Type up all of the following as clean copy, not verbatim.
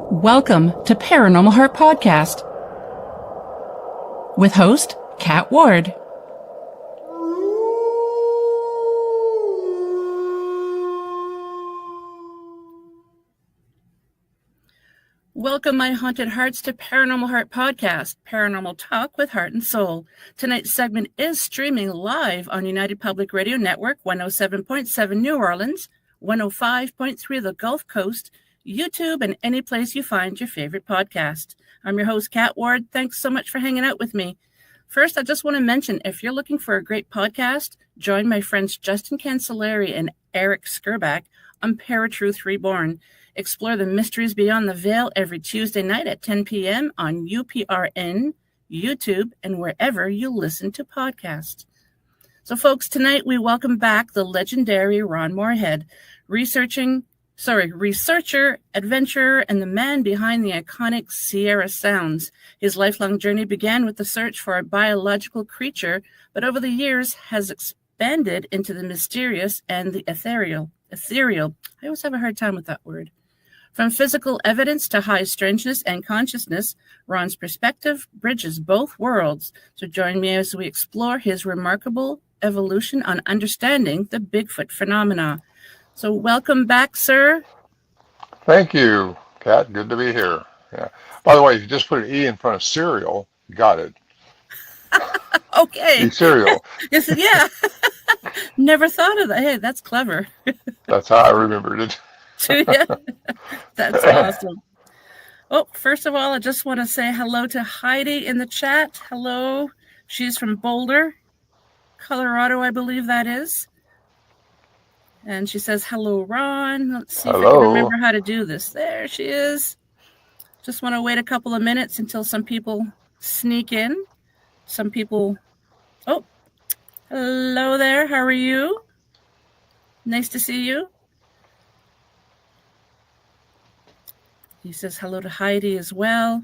Welcome to Paranormal Heart Podcast with host Kat Ward. Welcome, my haunted hearts, to Paranormal Heart Podcast, paranormal talk with heart and soul. Tonight's segment is streaming live on United Public Radio Network, 107.7 New Orleans, 105.3 the Gulf Coast, YouTube, and any place you find your favorite podcast. I'm your host, Kat Ward. Thanks so much for hanging out with me. First, I just want to mention, if you're looking for a great podcast, join my friends Justin Cancelleri and Eric Skerback on Paratruth Reborn. Explore the mysteries beyond the veil every Tuesday night at 10 p.m. on UPRN, YouTube, and wherever you listen to podcasts. So, folks, tonight we welcome back the legendary Ron Morehead, researcher, adventurer, and the man behind the iconic Sierra Sounds. His lifelong journey began with the search for a biological creature, but over the years has expanded into the mysterious and the ethereal. I always have a hard time with that word. From physical evidence to high strangeness and consciousness, Ron's perspective bridges both worlds. So join me as we explore his remarkable evolution on understanding the Bigfoot phenomena. So welcome back, sir. Thank you, Kat. Good to be here. Yeah. By the way, if you just put an E in front of cereal, you got it. Okay. Cereal. Yes, yeah. Never thought of that. Hey, that's clever. That's how I remembered it. Yeah. That's awesome. Oh, first of all, I just want to say hello to Heidi in the chat. Hello. She's from Boulder, Colorado, I believe that is. And she says, hello, Ron. Let's see if I can remember how to do this. There she is. Just want to wait a couple of minutes until some people sneak in. Some people. Oh, hello there. How are you? Nice to see you. He says hello to Heidi as well.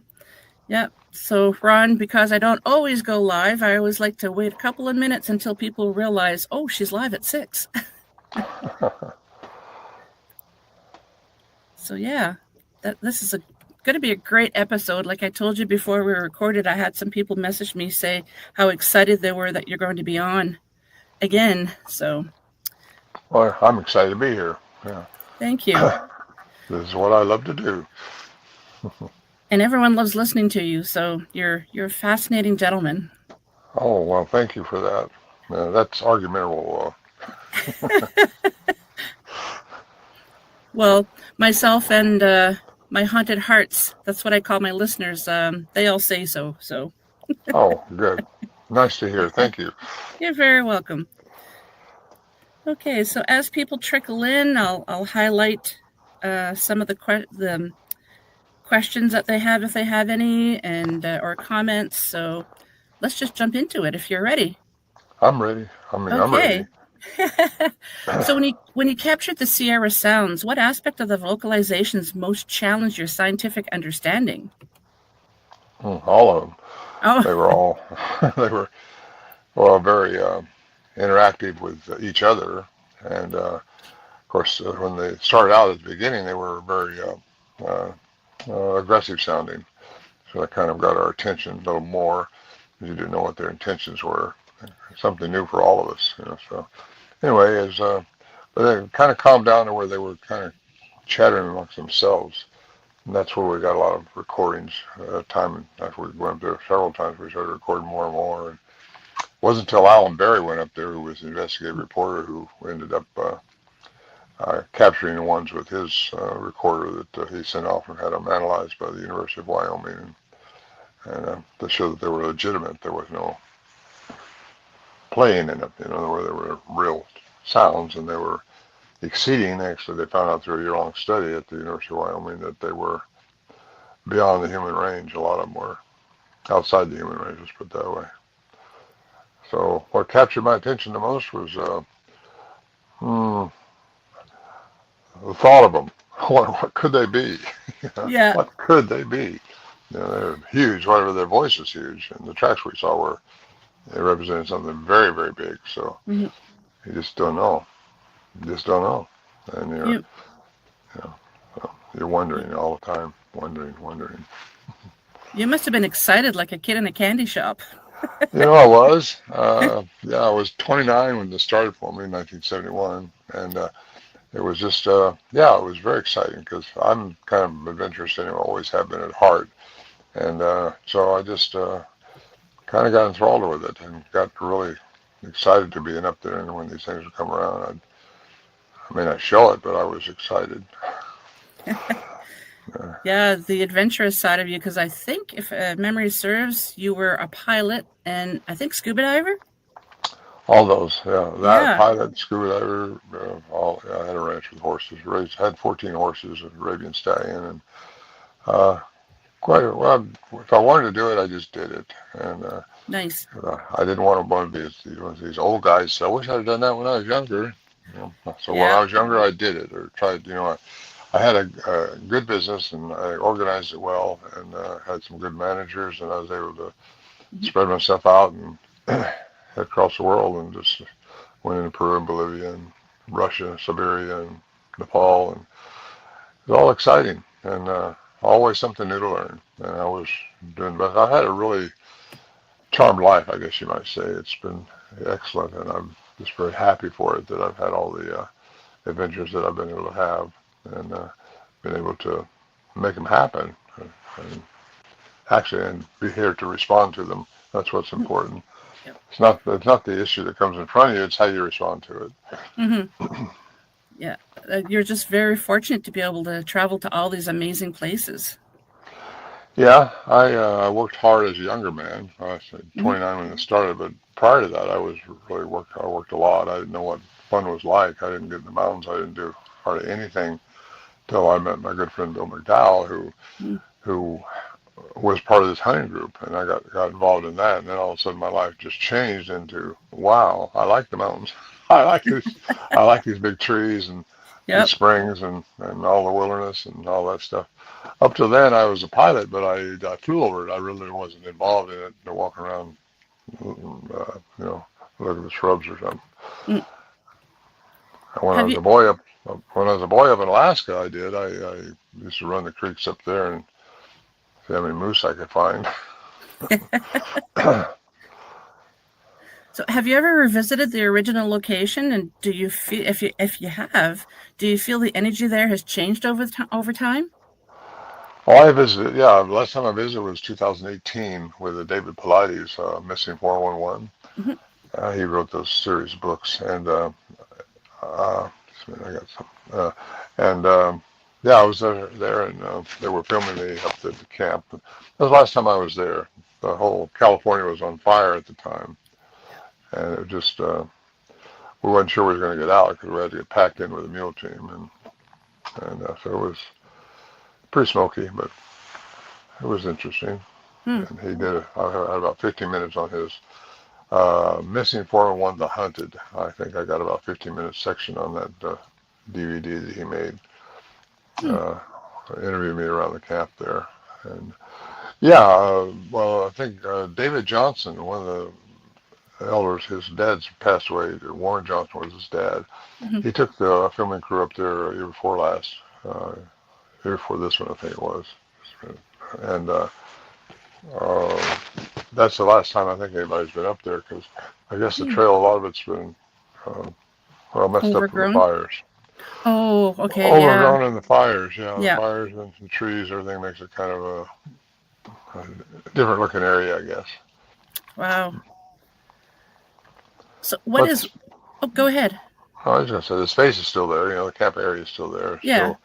Yep. So, Ron, because I don't always go live, I always like to wait a couple of minutes until people realize, oh, she's live at 6. So, yeah, this is going to be a great episode. Like I told you before we recorded, I had some people message me, say how excited they were that you're going to be on again. So, Well, I'm excited to be here. Yeah. Thank you. This is what I love to do. And everyone loves listening to you. So you're a fascinating gentleman. Oh, well, thank you for that. That's argumentable. Well, myself and my haunted hearts, that's what I call my listeners. They all say so. Oh, good. Nice to hear. Thank you. You're very welcome. Okay, so as people trickle in, I'll highlight some of the questions that they have, if they have any, and or comments. So let's just jump into it if you're ready. I'm ready. I'm ready. So when you captured the Sierra Sounds, what aspect of the vocalizations most challenged your scientific understanding? All of them. Oh. They were very interactive with each other, and of course when they started out at the beginning, they were very aggressive sounding, so that kind of got our attention a little more, because you didn't know what their intentions were. Something new for all of us, So anyway, but they kind of calmed down to where they were kind of chattering amongst themselves, and that's where we got a lot of recordings. Time after we went up there several times, we started recording more and more. And it wasn't until Alan Berry went up there, who was an investigative reporter, who ended up capturing the ones with his recorder that he sent off and had them analyzed by the University of Wyoming, and to show that they were legitimate. There was no playing in it, where there were real sounds, and they were exceeding. Actually, they found out through a year-long study at the University of Wyoming that they were beyond the human range. A lot of them were outside the human range, let's put it that way. So what captured my attention the most was the thought of them. What could they be? Yeah. What could they be? They're huge. Whatever, their voice is huge, and the tracks we saw they represented something very, very big. So you just don't know. And you're wondering all the time. wondering. You must have been excited like a kid in a candy shop. I was. I was 29 when this started for me in 1971, and it was just, it was very exciting because I'm kind of adventurous anyway, always have been at heart, and so I just kind of got enthralled with it and got really excited to be up there, and when these things would come around, I may not show it, but I was excited. Yeah, the adventurous side of you, because I think, if memory serves, you were a pilot and I think scuba diver? All those, that Yeah. pilot, scuba diver, I had a ranch with horses, had 14 horses, an Arabian stallion, and quite well. If I wanted to do it, I just did it, and Nice. I didn't want to be these old guys. So I wish I'd done that when I was younger. So when Yeah. I was younger, I did it or tried. I had a good business and I organized it well and had some good managers, and I was able to spread myself out and head across the world and just went into Peru and Bolivia and Russia, Siberia and Nepal, and it was all exciting and always something new to learn. And I was doing best. I had a really charmed life, I guess you might say. It's been excellent, and I'm just very happy for it that I've had all the adventures that I've been able to have and been able to make them happen and actually and be here to respond to them. That's what's important. Yep. It's not the issue that comes in front of you. It's how you respond to it. Mm-hmm. Yeah, you're just very fortunate to be able to travel to all these amazing places. Yeah, I worked hard as a younger man. I was Mm-hmm. 29 when it started, but prior to that, I worked a lot. I didn't know what fun was like. I didn't get in the mountains. I didn't do hardly anything till I met my good friend Bill McDowell, who was part of this hunting group, and I got involved in that. And then all of a sudden, my life just changed into, wow, I like the mountains. I like these big trees and these Yep. springs and all the wilderness and all that stuff. Up till then, I was a pilot, but I flew over it. I really wasn't involved in it to walk around, look at the shrubs or something. Mm. When I was a boy up in Alaska, I did. I used to run the creeks up there and see how many moose I could find. So, have you ever revisited the original location, and do you feel, if you have, do you feel the energy there has changed over time? Well, I visited. Yeah, the last time I visited was 2018 with David Pilates, Missing 411. Mm-hmm. He wrote those series of books, and I got some. I was there, and they were filming me up at the camp. That was the last time I was there. The whole California was on fire at the time, and it just we weren't sure we were going to get out because we had to get packed in with a mule team, and so it was pretty smoky, but it was interesting. Hmm. And he did it. I had about 15 minutes on his Missing 401 The Hunted. I think I got about 15-minute section on that DVD that he made. Interviewed me around the camp there. And I think David Johnson, one of the elders, his dad's passed away. Warren Johnson was his dad. Mm-hmm. He took the filming crew up there year before last. Year before this one, I think it was. And that's the last time I think anybody's been up there because I guess the trail, a lot of it's been messed up from the fires. Oh, okay, Overgrown in the fires, Yeah. the fires and some trees, everything makes it kind of a different looking area, I guess. Wow. So go ahead. I was going to say the space is still there, the camp area is still there. Yeah.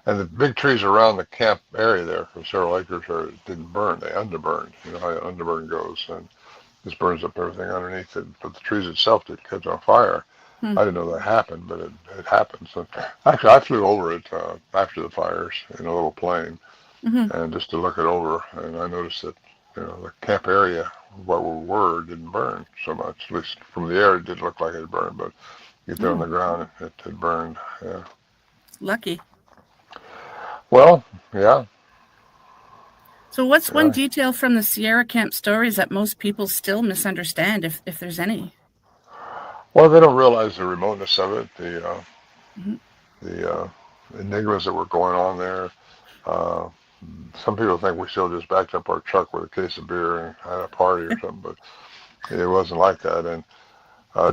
And the big trees around the camp area there for several acres didn't burn. They underburned. You know how underburn goes, and just burns up everything underneath it. But the trees itself did catch on fire. I didn't know that happened, but it happened. So actually, I flew over it after the fires in a little plane, and just to look it over, and I noticed that the camp area where we were didn't burn so much. At least from the air, it did look like it burned, but you get there on the ground, it had burned. Yeah. Lucky. Well, yeah. So what's one detail from the Sierra Camp stories that most people still misunderstand, if there's any? Well, they don't realize the remoteness of it, the enigmas that were going on there, some people think we still just backed up our truck with a case of beer and had a party or something, but it wasn't like that. And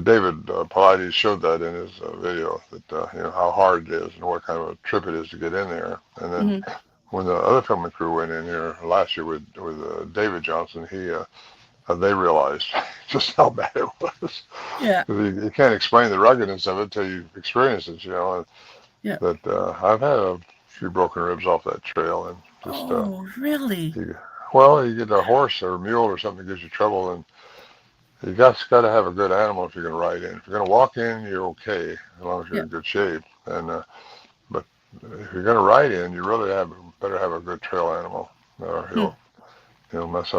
David Pilates showed that in his video, that how hard it is and what kind of a trip it is to get in there. And then when the other filming crew went in here last year with David Johnson, they realized just how bad it was. Yeah. You can't explain the ruggedness of it until you experience it, And, yeah. But I've had a few broken ribs off that trail, and just really? You get a horse or a mule or something that gives you trouble, and you got to have a good animal if you're going to ride in. If you're going to walk in, you're okay as long as you're in good shape. And but if you're going to ride in, you really better have a good trail animal, or he'll mess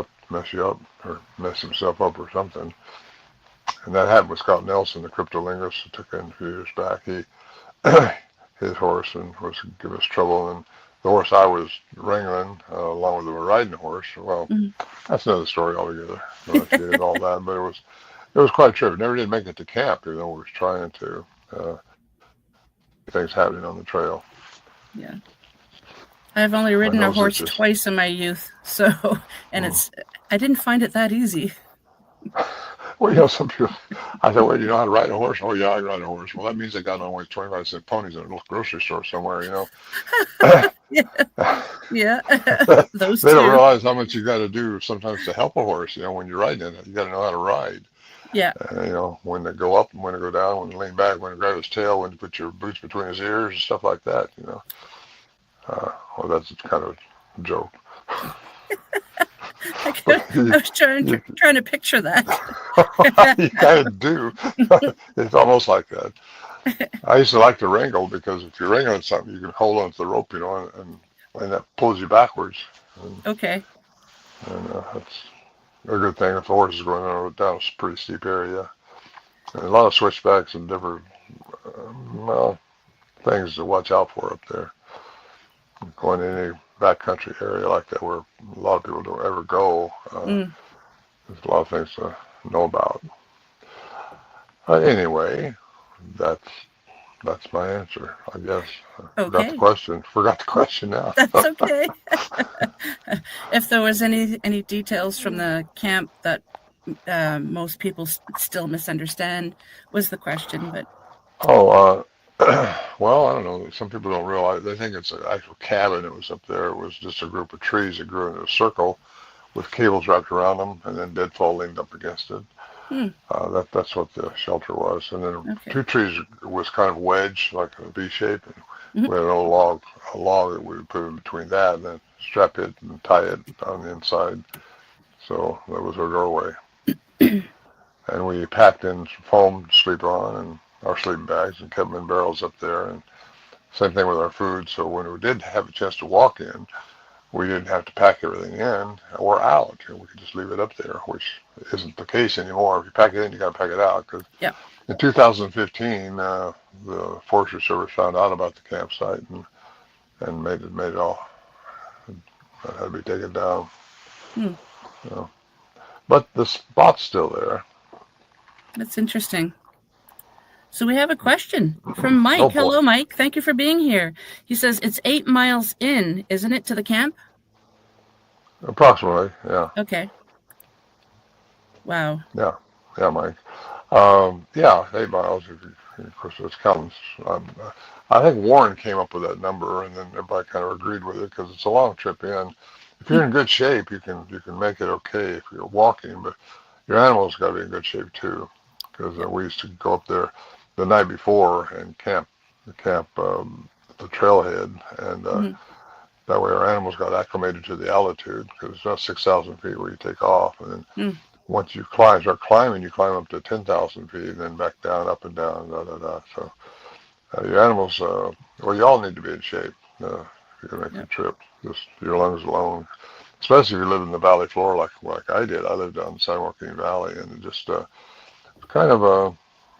you up, or mess himself up or something. And that happened with Scott Nelson, the cryptolinguist, that took in a few years back. His horse and was giving us trouble, and the horse I was wrangling along with the riding horse. Well, that's another story altogether. I don't get into all that, but it was quite a trip. Never did make it to camp, even though we was trying to. Things happening on the trail. Yeah, I've only ridden a horse twice in my youth, and I didn't find it that easy. Well, some people, I said, well, you know how to ride a horse? Oh, yeah, I ride a horse. Well, that means they got on with 25-cent ponies in a little grocery store somewhere, Yeah. Those They don't realize how much you got to do sometimes to help a horse, when you're riding it. You got to know how to ride. Yeah. When to go up and when to go down, when to lean back, when to grab his tail, when to put your boots between his ears and stuff like that, Well, that's kind of a joke. I was trying to picture that. You kind of do. It's almost like that. I used to like to wrangle, because if you're wrangling something, you can hold on to the rope, and that pulls you backwards. Okay. And that's a good thing if the horse is going down a pretty steep area. And a lot of switchbacks and different things to watch out for up there. Going to any backcountry area like that where a lot of people don't ever go, there's a lot of things to know about. Anyway, that's my answer, I guess. Okay. Forgot the question now. That's okay. If there was any details from the camp that most people still misunderstand, was the question. But well, I don't know. Some people don't realize. They think it's an actual cabin that was up there. It was just a group of trees that grew in a circle with cables wrapped around them, and then deadfall leaned up against it. That's what the shelter was. And then two trees was kind of wedged, like a V shape. And we had an old log that we would put in between that, and then strap it and tie it on the inside. So that was our doorway. And we packed in foam to sleep on, and our sleeping bags, and kept them in barrels up there. And same thing with our food. So when we did have a chance to walk in, we didn't have to pack everything in or out. We could just leave it up there, which isn't the case anymore. If you pack it in, you got to pack it out. Because in 2015, the Forestry Service found out about the campsite and made it all. It had to be taken down. But the spot's still there. That's interesting. So we have a question from Mike. Hello, Mike. Thank you for being here. He says, it's 8 miles in, isn't it, to the camp? Approximately, yeah. Okay. Wow. Yeah, Mike. 8 miles. Of course, it's counting. I think Warren came up with that number, and then everybody kind of agreed with it, because it's a long trip in. If you're in good shape, you can make it okay if you're walking, but your animal's got to be in good shape too, because we used to go up there the night before and camp the trailhead, and that way our animals got acclimated to the altitude, because it's not 6,000 feet where you take off, and then once you start climbing, you climb up to 10,000 feet, and then back down, up and down, So your animals, you all need to be in shape if you're gonna make the trip. Just your lungs alone, especially if you live in the valley floor like I did. I lived down in San Joaquin Valley, and it just kind of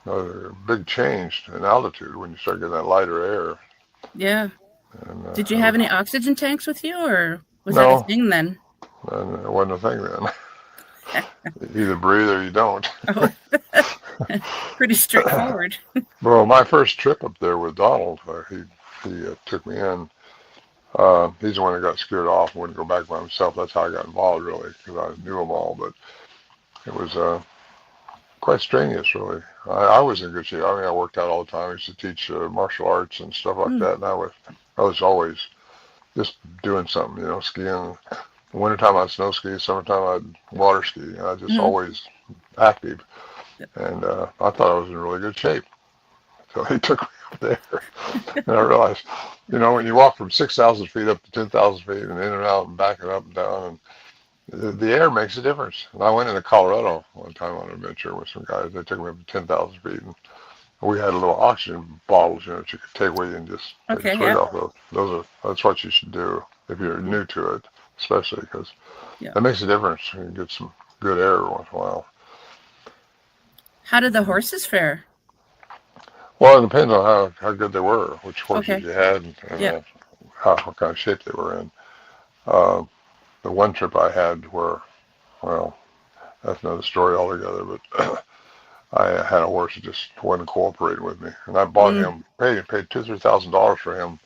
a big change in altitude when you start getting that lighter air. Yeah. And, did you have any oxygen tanks with you, or was that a thing then? It wasn't a thing then. You either breathe or you don't. Pretty straightforward. Well, my first trip up there with Donald, he took me in. He's the one that got scared off and wouldn't go back by himself. That's how I got involved, really, because I knew them all. But it was quite strenuous, really. I was in good shape. I mean, I worked out all the time. I used to teach martial arts and stuff like that. And I was always just doing something, skiing. Wintertime I'd snow ski, summertime I'd water ski. I just always active. And I thought I was in really good shape. So he took me up there. And I realized, when you walk from 6,000 feet up to 10,000 feet and in and out and back and up and down, and the air makes a difference. And I went into Colorado one time on an adventure with some guys. They took me up to 10,000 feet. And we had little oxygen bottles, that you could take with you and just take a swig off those. That's what you should do if you're new to it, especially because that makes a difference. You can get some good air once in a while. How did the horses fare? Well, it depends on how good they were, which horses you had, and what kind of shape they were in. The one trip I had well, that's another story altogether, but I had a horse that just wasn't cooperating with me. And I bought him, paid $2,000 or $3,000 for him.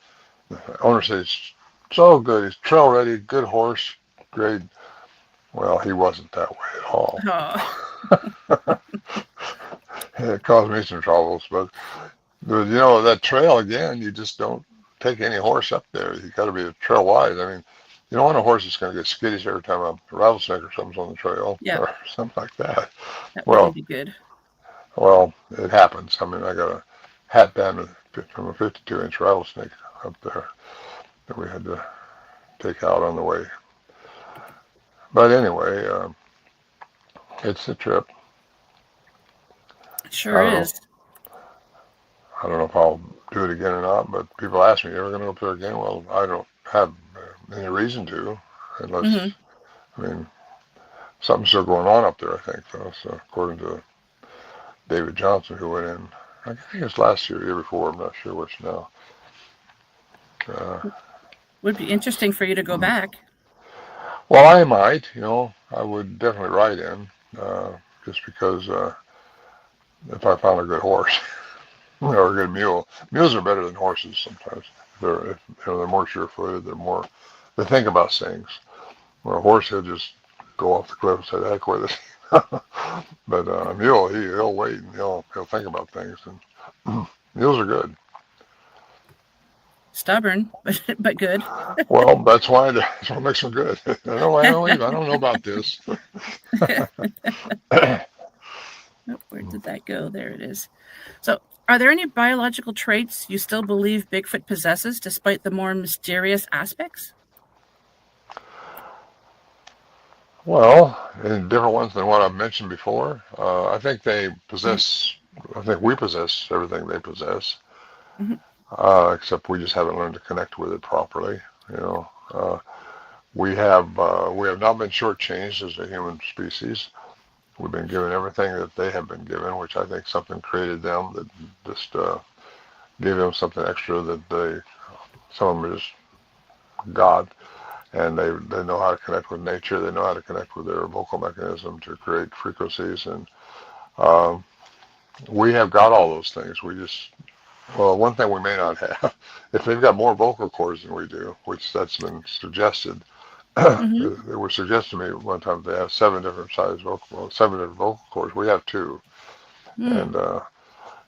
The owner said, he's so good, he's trail ready, good horse, great. Well, he wasn't that way at all. Oh. It caused me some troubles, but that trail again, you just don't take any horse up there. You got to be trail wise. I mean, you don't want a horse that's going to get skittish every time a rattlesnake or something's on the trail or something like that. That would be good. Well, it happens. I mean, I got a hat band from a 52-inch rattlesnake up there that we had to take out on the way. But anyway, it's a trip. It sure is. I don't know if I'll do it again or not, but people ask me, you ever going to go up there again? Well, I don't have any reason to, unless, I mean, something's still going on up there, I think, though. So according to David Johnson, who went in, I think it was last year, year before, I'm not sure which now. Would be interesting for you to go back. Well, I might, I would definitely ride in, just because if I found a good horse or a good mule. Mules are better than horses sometimes. They're more sure-footed. They think about things. Where a horse, he'll just go off the cliff and say, "The heck with it." But a mule, he'll wait and he'll think about things. And mules are good. Stubborn, but good. Well, that's what makes them good. I don't know about this. Where did that go? There it is. So, are there any biological traits you still believe Bigfoot possesses, despite the more mysterious aspects? Well, in different ones than what I've mentioned before. I think they possess. I think we possess everything they possess, except we just haven't learned to connect with it properly. We have not been shortchanged as a human species. We've been given everything that they have been given, which I think something created them that just gave them something extra that some of them are just God, and they know how to connect with nature. They know how to connect with their vocal mechanism to create frequencies, and we have got all those things. One thing we may not have, if they've got more vocal cords than we do, which that's been suggested. It was suggested to me one time they have 7 different vocal cords. We have 2, and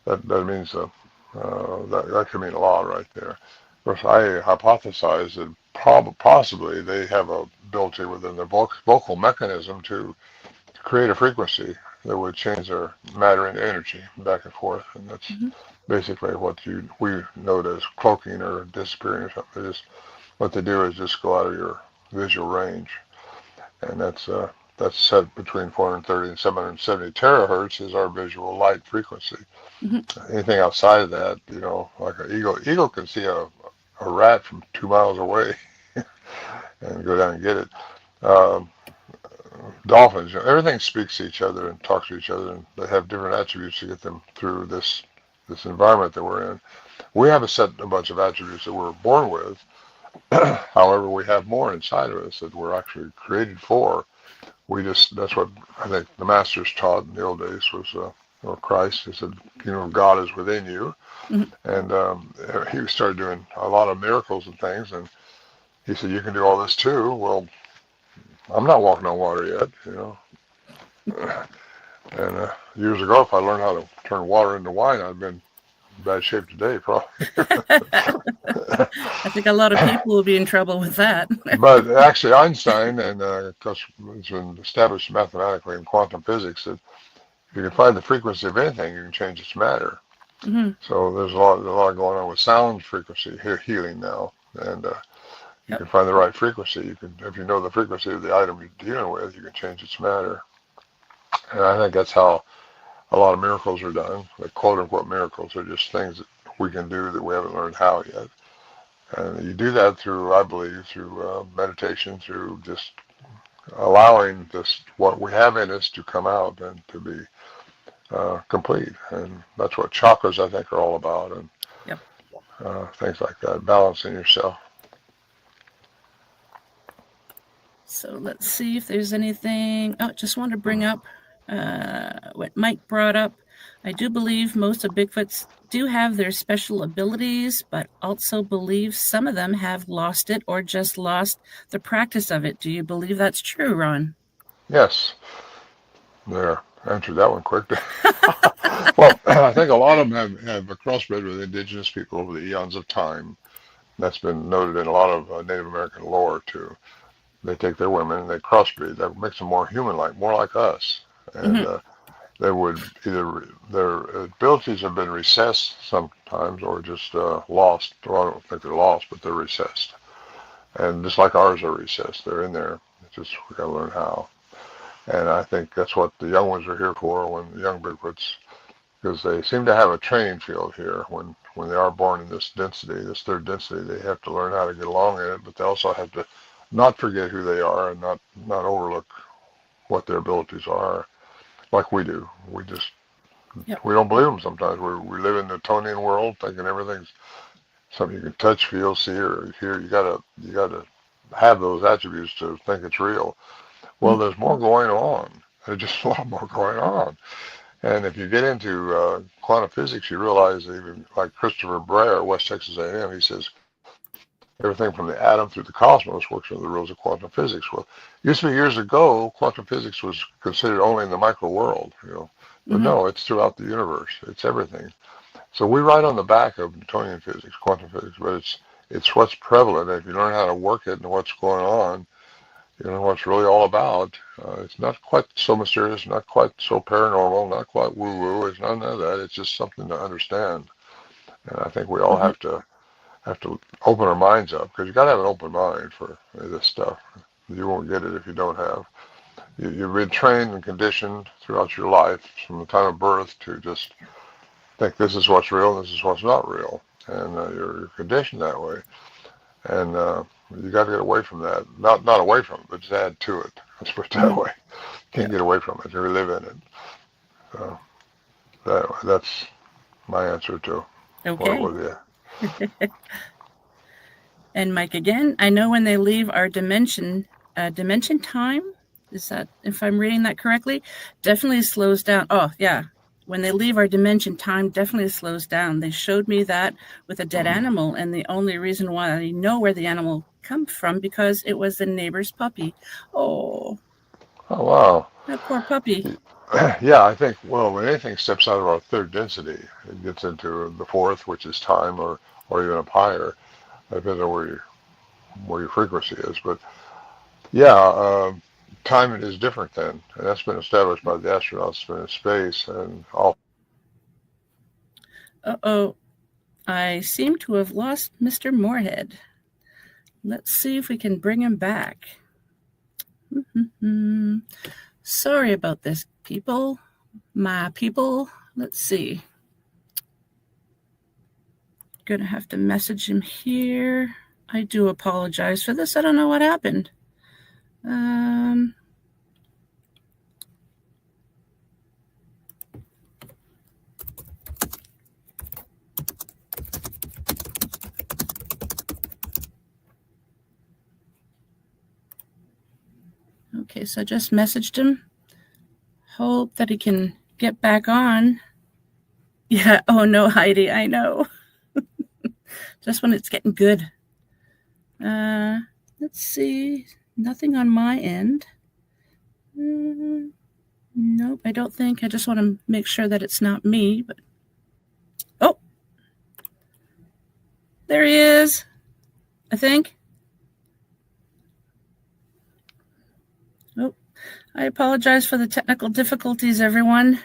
that means that could mean a lot right there. Of course, I hypothesize that possibly they have a ability within their vocal mechanism to create a frequency that would change their matter into energy back and forth, and that's basically what we know as cloaking or disappearing or something. What they do is just go out of your visual range, and that's set between 430 and 770 terahertz is our visual light frequency. Anything outside of that, like an eagle can see a rat from 2 miles away and go down and get it. Dolphins, everything speaks to each other and talks to each other, and they have different attributes to get them through this environment that we're in. We have a bunch of attributes that we're born with. However, we have more inside of us that we're actually created for. That's what I think the masters taught in the old days was, or Christ, he said, God is within you. And he started doing a lot of miracles and things, and he said, you can do all this too. Well, I'm not walking on water yet, you know. And years ago, if I learned how to turn water into wine, I'd been in bad shape today, probably. I think a lot of people will be in trouble with that. But actually, Einstein, and because it's been established mathematically in quantum physics, that if you can find the frequency of anything, you can change its matter. Mm-hmm. So there's a lot going on with sound frequency healing now, and you Yep. can find the right frequency. You can, if you know the frequency of the item you're dealing with, you can change its matter. And I think that's how a lot of miracles are done. The quote unquote miracles are just things that we can do that we haven't learned how yet. And you do that through, I believe, through meditation, through just allowing this what we have in us to come out and to be complete. And that's what chakras, I think, are all about, and Yep. things like that, balancing yourself. So let's see if there's anything. Oh, just want to bring up what Mike brought up. I do believe most of Bigfoots do have their special abilities, but also believe some of them have lost it or just lost the practice of it. Do you believe that's true, Ron? Yes. There. Answered that one quick. Well, I think a lot of them have crossbred with indigenous people over the eons of time. That's been noted in a lot of Native American lore, too. They take their women and they crossbreed. That makes them more human-like, more like us. And they would either, their abilities have been recessed sometimes or just lost. Well, I don't think they're lost, but they're recessed. And just like ours are recessed, they're in there. It's just we got to learn how. And I think that's what the young ones are here for, when the young Bigfoots, because they seem to have a training field here. When they are born in this density, this third density, they have to learn how to get along in it, but they also have to not forget who they are and not overlook what their abilities are, like we do. We just, we don't believe them sometimes. We live in the Newtonian world thinking everything's something you can touch, feel, see, or hear. You gotta have those attributes to think it's real. Well, there's more going on. There's just a lot more going on. And if you get into quantum physics, you realize, even like Christopher Breyer, West Texas A&M, he says everything from the atom through the cosmos works under the rules of quantum physics. Well, it used to be years ago, quantum physics was considered only in the micro world, you know. But no, it's throughout the universe. It's everything. So we write on the back of Newtonian physics, quantum physics, but it's what's prevalent. If you learn how to work it and what's going on, you know what it's really all about. It's not quite so mysterious, not quite so paranormal, not quite woo-woo. It's none of that. It's just something to understand. And I think we all have to open our minds up, because you got to have an open mind for this stuff. You won't get it if you don't have. You've been trained and conditioned throughout your life, from the time of birth, to just think this is what's real and this is what's not real. And you're conditioned that way. And you got to get away from that. Not away from it, but just add to it. Let's put it that way. Can't get away from it. You live in it. So that's my answer to what it was. Yeah. And Mike, again, I know when they leave our dimension time, is that, if I'm reading that correctly, definitely slows down. Oh, yeah. When they leave our dimension, time definitely slows down. They showed me that with a dead animal, and the only reason why I know where the animal comes from, because it was the neighbor's puppy. Oh, wow. That poor puppy. Yeah, I think, well, when anything steps out of our third density, it gets into the fourth, which is time, or even up higher, depending on where your frequency is. But yeah, time is different then, and that's been established by the astronauts been in space and all. Uh-oh, I seem to have lost Mr. Morehead. Let's see if we can bring him back. Sorry about this, people. My people. Let's see. Gonna have to message him here. I do apologize for this. I don't know what happened. Okay, so I just messaged him. Hope that he can get back on. Yeah, oh no, Heidi, I know. Just when it's getting good. Let's see. Nothing on my end. Nope, I don't think. I just want to make sure that it's not me. But oh, there he is, I think. Oh, I apologize for the technical difficulties, everyone.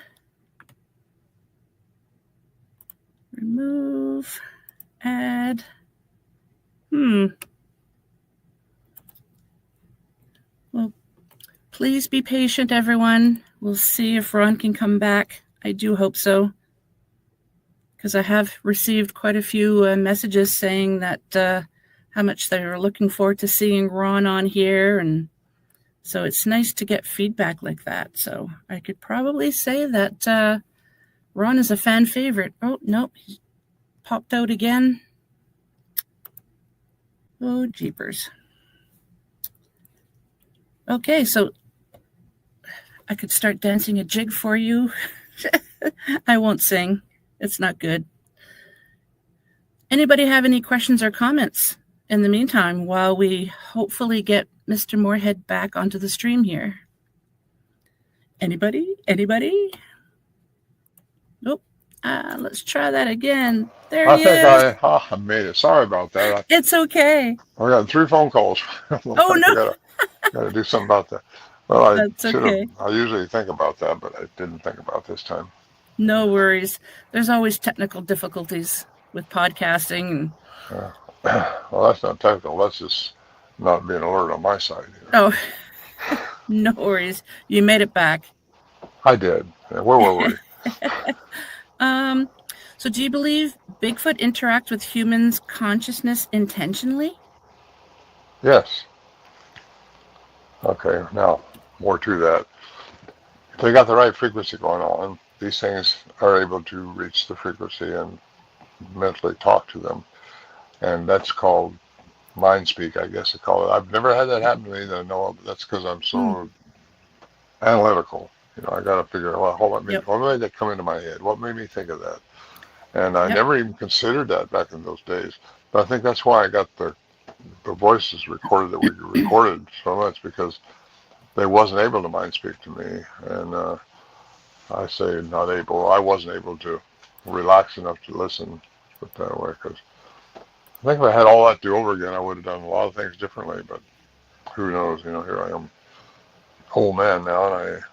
Remove, add. Well, please be patient, everyone. We'll see if Ron can come back. I do hope so, because I have received quite a few messages saying that how much they were looking forward to seeing Ron on here, and so it's nice to get feedback like that. So I could probably say that Ron is a fan favorite. Oh, nope, he popped out again. Oh, jeepers. Okay, so I could start dancing a jig for you. I won't sing. It's not good. Anybody have any questions or comments in the meantime while we hopefully get Mr. Morehead back onto the stream here? Anybody? Nope. Let's try that again. There he is. I made it. Sorry about that. It's okay. I got 3 phone calls. Oh, no. Got to do something about that. Well, That's okay. I usually think about that, but I didn't think about this time. No worries. There's always technical difficulties with podcasting. Well, that's not technical. That's just not being alert on my side here. Oh, no worries. You made it back. I did. Where were we? So do you believe Bigfoot interact with humans' consciousness intentionally? Yes. Okay, now, more to that. If they got the right frequency going on, these things are able to reach the frequency and mentally talk to them. And that's called mind speak, I guess they call it. I've never had that happen to me that I know of. That's because I'm so analytical. I got to figure out what made that come into my head? What made me think of that? And I never even considered that back in those days. But I think that's why I got the voices recorded that we recorded so much, because they wasn't able to mind speak to me. And I say not able. I wasn't able to relax enough to listen, put it that way, because I think if I had all that to do over again, I would have done a lot of things differently. But who knows? Here I am, old man now, and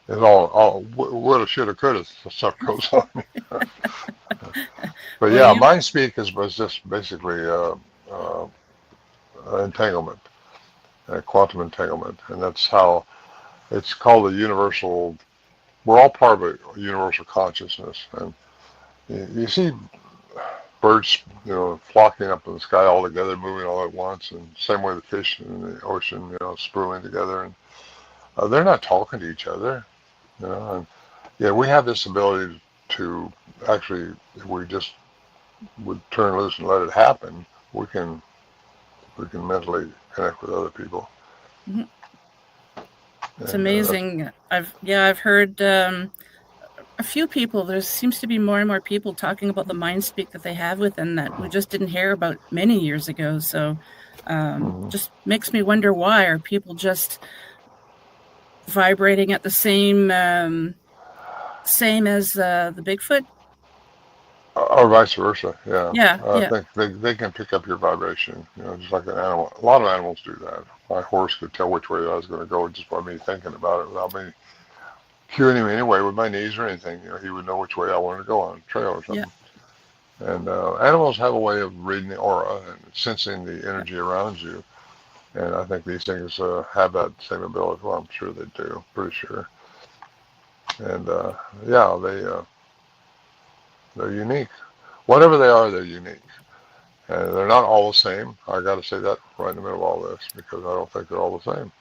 it's all woulda, shoulda, coulda stuff goes on. But yeah, mind speak was just basically entanglement, quantum entanglement, and that's how it's called the universal. We're all part of a universal consciousness, and you see birds, flocking up in the sky all together, moving all at once, and same way the fish in the ocean, spooling together, and they're not talking to each other, and we have this ability to actually, if we just would turn loose and let it happen, we can mentally connect with other people. Mm-hmm. It's amazing. I've heard a few people. There seems to be more and more people talking about the mind speak that they have within that we just didn't hear about many years ago. So just makes me wonder, why are people just vibrating at the same as the Bigfoot? Or vice versa, yeah. I think they can pick up your vibration, just like an animal. A lot of animals do that. My horse could tell which way I was going to go just by me thinking about it, without me cueing him anyway with my knees or anything. He would know which way I wanted to go on a trail or something. Yeah. And animals have a way of reading the aura and sensing the energy around you. And I think these things have that same ability. Well, I'm sure they do, pretty sure. And they're unique. Whatever they are, they're unique. And they're not all the same. I got to say that right in the middle of all this, because I don't think they're all the same.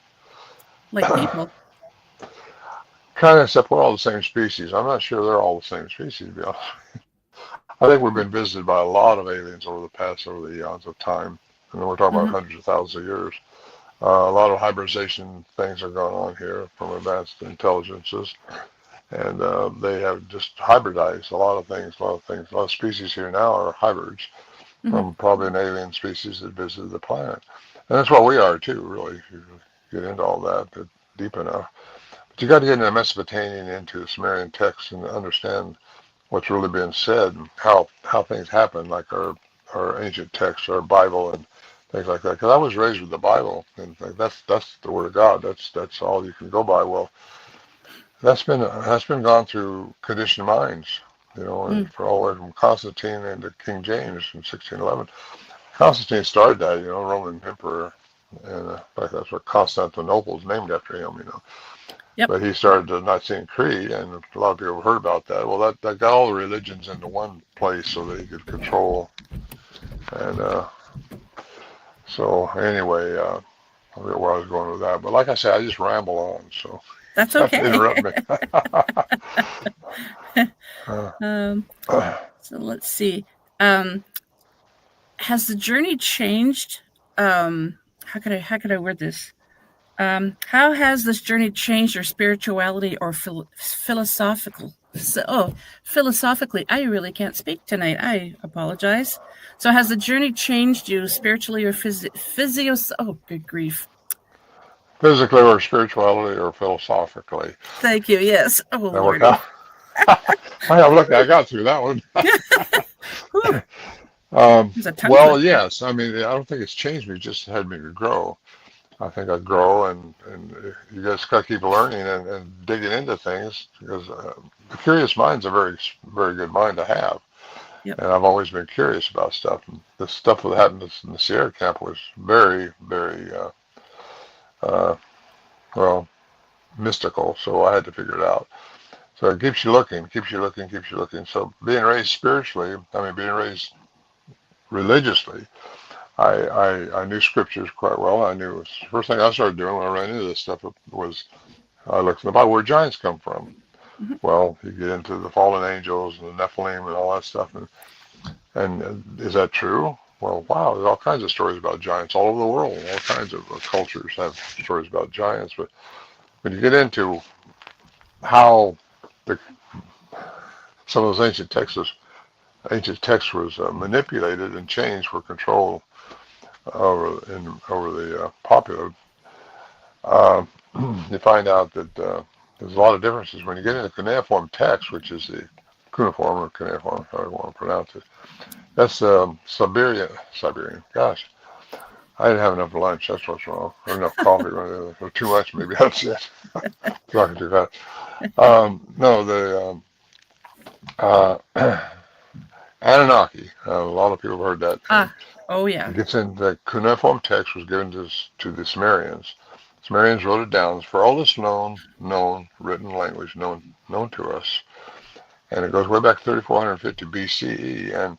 Like people. Kind of, except we're all the same species. I'm not sure they're all the same species, to be honest. I think we've been visited by a lot of aliens over the eons of time. And we're talking about hundreds of thousands of years. A lot of hybridization things are going on here from advanced intelligences. And they have just hybridized a lot of things. A lot of species here now are hybrids. from probably an alien species that visited the planet. And that's what we are too, really, if you get into all that deep enough. But you got to get into Mesopotamian, into Sumerian texts and understand what's really being said and how things happen, like our ancient texts, our Bible and things like that. Because I was raised with the Bible, and that's the Word of God. That's all you can go by. Well, that's been gone through conditioned minds, and for all the way from Constantine into King James in 1611. Constantine started that, Roman emperor, and in fact that's what Constantinople is named after him, Yep. But he started the Nicene Creed, and a lot of people have heard about that. Well, that got all the religions into one place so that he could control. And so anyway, I forget where I was going with that. But like I said, I just ramble on, so that's okay. Interrupt me. So let's see. Has the journey changed? How could I word this? How has this journey changed your spirituality or philosophically? I really can't speak tonight. I apologize. So has the journey changed you spiritually or oh, good grief. Physically or spirituality or philosophically. Thank you. Yes. Oh, Lord. I got through that one. Well, yes. I mean, I don't think it's changed me. It just had me grow. I think I grow, and you just got to keep learning and digging into things, because the curious mind's a very, very good mind to have. Yep. And I've always been curious about stuff. And the stuff that happened in the Sierra camp was very, very, mystical. So I had to figure it out. So it keeps you looking. So being raised spiritually, being raised religiously, I knew scriptures quite well. I knew the first thing I started doing when I ran into this stuff was I looked in the Bible where giants come from. Mm-hmm. Well, you get into the fallen angels and the Nephilim and all that stuff, and is that true? Well, wow, there's all kinds of stories about giants all over the world. All kinds of cultures have stories about giants, but when you get into how some of those ancient texts was manipulated and changed for control over the popular, you find out that there's a lot of differences when you get into cuneiform text, which is the cuneiform, however you want to pronounce it. That's Siberian. Gosh, I didn't have enough lunch. That's what's wrong. Or enough coffee. Or too much, maybe. That's it. Talking too fast. No, the Anunnaki. A lot of people have heard that. Oh, yeah. It gets in the cuneiform text was given to the Sumerians. Sumerians wrote it down for all this known written language known to us, and it goes way back to 3450 BCE. And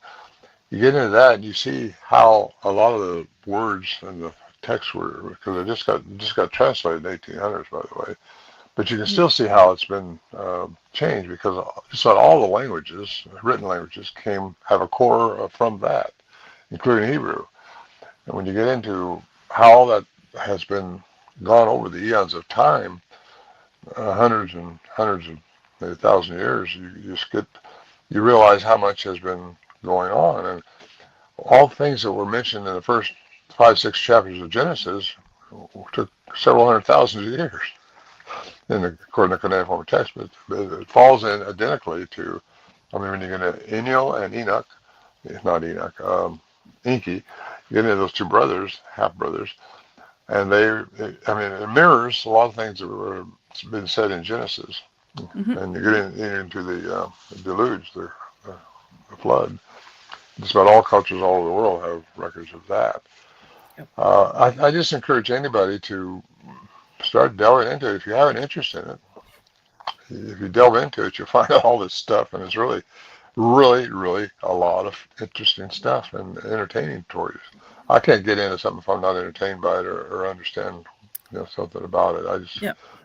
you get into that, and you see how a lot of the words and the texts were, because they just got translated in the 1800s, by the way. But you can still see how it's been changed, because just about all the languages, written languages, have a core from that, including Hebrew. And when you get into how all that has been gone over the eons of time, hundreds and maybe 1,000 years, you realize how much has been going on. And all things that were mentioned in the first 5-6 chapters of Genesis took several 100,000 years, according to cuneiform text. But it falls in identically to, when you get into Enyo and Enoch, not Enoch, Enki, you get into those two brothers, half-brothers, and it mirrors a lot of things that were been said in Genesis. Mm-hmm. And you get into the deluge, the flood. Just about all cultures all over the world have records of that. Yep. I just encourage anybody to start delving into it. If you have an interest in it, if you delve into it, you'll find out all this stuff, and it's really, really, really a lot of interesting stuff and entertaining stories. I can't get into something if I'm not entertained by it or understand something about it.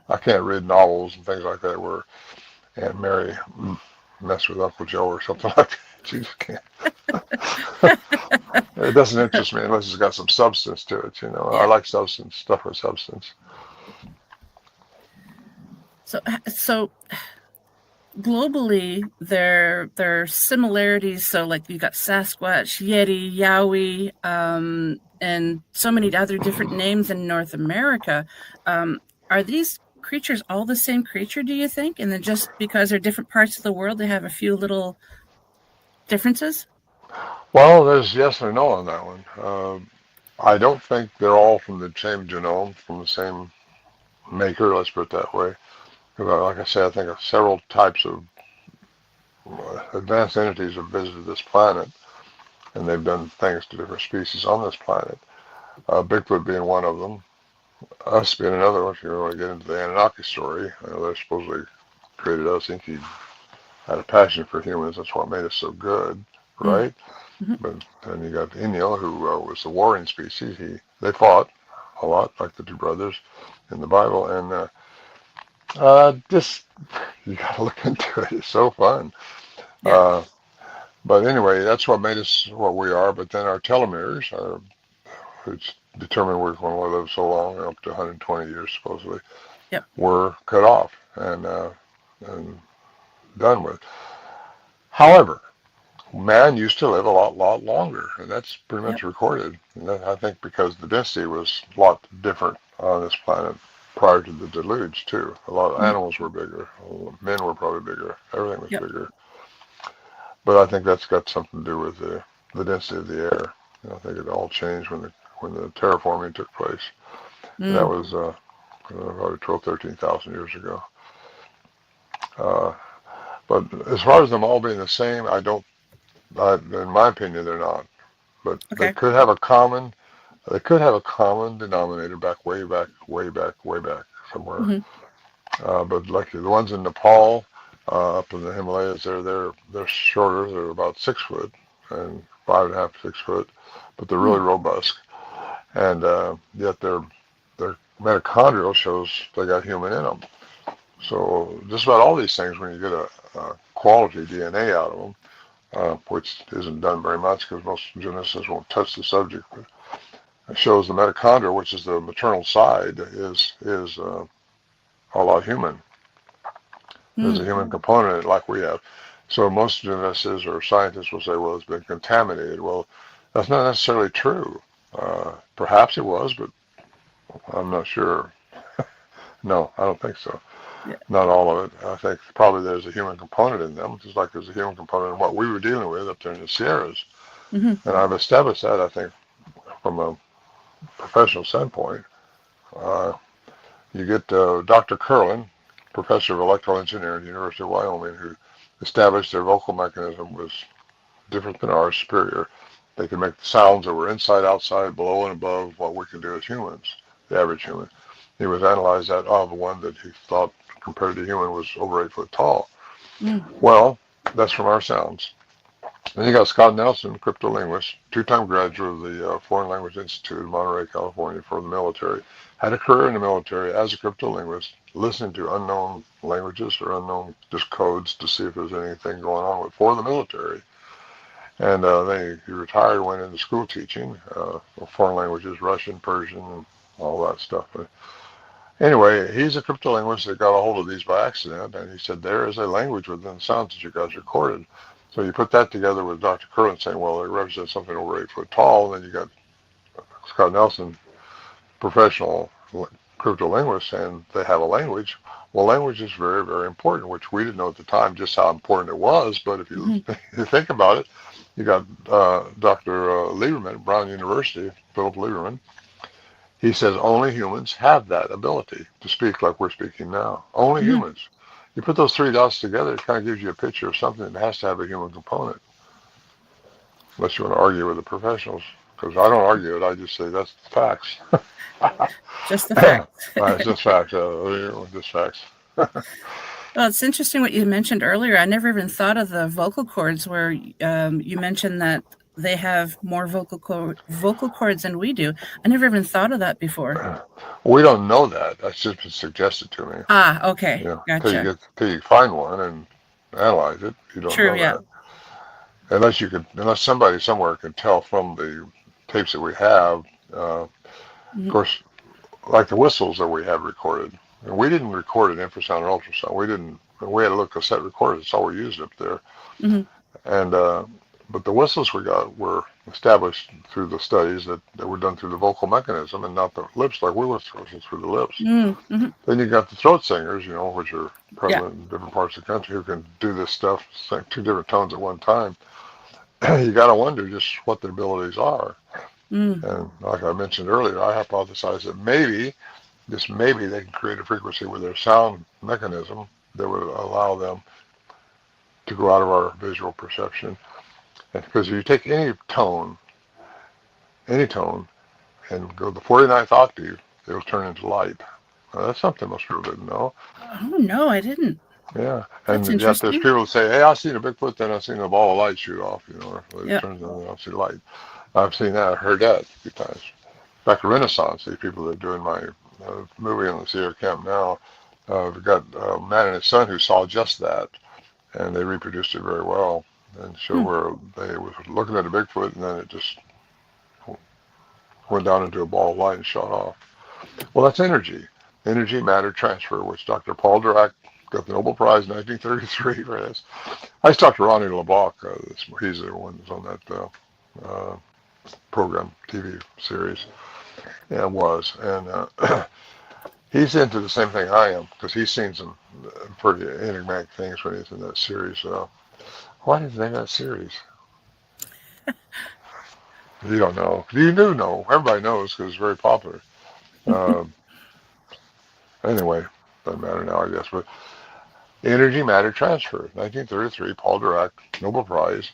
I can't read novels and things like that where Aunt Mary messed with Uncle Joe or something like that. She just can't. It doesn't interest me unless it's got some substance to it. Yeah. I like stuff with substance. So globally, there are similarities. So, like you got Sasquatch, Yeti, Yowie, and so many other different names in North America. Are these creatures all the same creature, do you think? And then just because they're different parts of the world, they have a few little differences? Well, there's yes and no on that one. I don't think they're all from the same genome, from the same maker, let's put it that way. Like I said, I think several types of advanced entities have visited this planet, and they've done things to different species on this planet. Bigfoot being one of them, us being another one. If you want to get into the Anunnaki story, they supposedly created us. I think he had a passion for humans. That's what made us so good, right? Mm-hmm. But then you got Enlil, who was the warring species. They fought a lot, like the two brothers in the Bible, and just you got to look into it. It's so fun. Yeah. But anyway, that's what made us what we are. But then our telomeres, which determine we're going to live so long, up to 120 years supposedly, Yep. were cut off and done with. However, man used to live a lot longer, and that's pretty much recorded. And I think because the density was a lot different on this planet prior to the deluge too. A lot of animals were bigger, men were probably bigger, everything was bigger. But I think that's got something to do with the density of the air. I think it all changed when the terraforming took place. And that was probably 12, 13,000 years ago. But as far as them all being the same, in my opinion, they're not. But they could have a common denominator way back somewhere. Mm-hmm. But like the ones in Nepal, up in the Himalayas, they're shorter. They're about 6 foot and 5.5, 6 foot, but they're really robust. And yet their mitochondrial shows they got human in them. So just about all these things, when you get a quality DNA out of them, which isn't done very much because most geneticists won't touch the subject, but it shows the mitochondria, which is the maternal side, is a lot human. There's a human component like we have. So most geneticists or scientists will say, well, it's been contaminated. Well, that's not necessarily true. Perhaps it was, but I'm not sure. No, I don't think so. Yeah. Not all of it. I think probably there's a human component in them, just like there's a human component in what we were dealing with up there in the Sierras. Mm-hmm. And I've established that, I think, from a professional standpoint. You get Dr. Curlin, professor of electrical engineering at the University of Wyoming, who established their vocal mechanism was different than ours, superior. They could make the sounds that were inside, outside, below, and above what we can do as humans, the average human. He was analyzed that one that he thought, compared to human, was over 8 foot tall. Well, that's from our sounds. Then you got Scott Nelson, cryptolinguist, 2-time graduate of the Foreign Language Institute in Monterey, California, for the military. Had a career in the military as a cryptolinguist, listening to unknown languages or unknown just codes to see if there's anything going on for the military. And then he retired, went into school teaching, foreign languages, Russian, Persian, and all that stuff. But anyway, he's a cryptolinguist that got a hold of these by accident, and he said there is a language within the sounds that you guys recorded. So you put that together with Dr. Curlin saying, well, it represents something over 8 foot tall, and then you got Scott Nelson, professional cryptolinguist, saying they have a language. Well, language is very, very important, which we didn't know at the time just how important it was, but if you think about it, you got Dr. Lieberman, Brown University, Philip Lieberman. He says only humans have that ability to speak like we're speaking now. Only humans. You put those 3 dots together, it kind of gives you a picture of something that has to have a human component. Unless you want to argue with the professionals, because I don't argue it. I just say that's the facts. Just the facts. It's just facts. Just facts. Well, it's interesting what you mentioned earlier. I never even thought of the vocal cords, where you mentioned that they have more vocal cords than we do. I never even thought of that before. We don't know that. That's just been suggested to me. Okay. Gotcha. Till you find one and analyze it, you don't know that. Unless somebody somewhere can tell from the tapes that we have. Of course, like the whistles that we have recorded. And we didn't record an infrasound or ultrasound. We didn't we had a little cassette recorder. That's all we used up there. Hmm. And but the whistles we got were established through the studies that were done through the vocal mechanism and not the lips, like we were whistling through the lips. Mm-hmm. Then you got the throat singers, which are Yeah. prevalent in different parts of the country, who can do this stuff, sing two different tones at one time. You got to wonder just what their abilities are. Mm. And like I mentioned earlier, I hypothesize that maybe, just maybe, they can create a frequency with their sound mechanism that would allow them to go out of our visual perception. And because if you take any tone, and go the 49th octave, it'll turn into light. Now, that's something most people didn't know. Oh, no, I didn't. Yeah, That's and yet there's interesting. people that say, "Hey, I've seen a Bigfoot, then I've seen a ball of light shoot off." Or it Yeah. turns on, I'll see light. I've seen that, heard that a few times. Back at Renaissance, these people that are doing my movie on the Sierra Camp now, we've got a man and his son who saw just that, and they reproduced it very well and showed where they was looking at a Bigfoot, and then it just went down into a ball of light and shot off. Well, that's energy matter transfer, which Dr. Paul Dirac got the Nobel Prize in 1933 for this. I just talked to Ronnie LeBlanc. He's the one that's on that program, TV series. Yeah, and he's into the same thing I am, because he's seen some pretty enigmatic things when he's in that series. Why did they name that series? You don't know. You do know. Everybody knows because it's very popular. Anyway, doesn't matter now, I guess. But energy matter transfer, 1933, Paul Dirac, Nobel Prize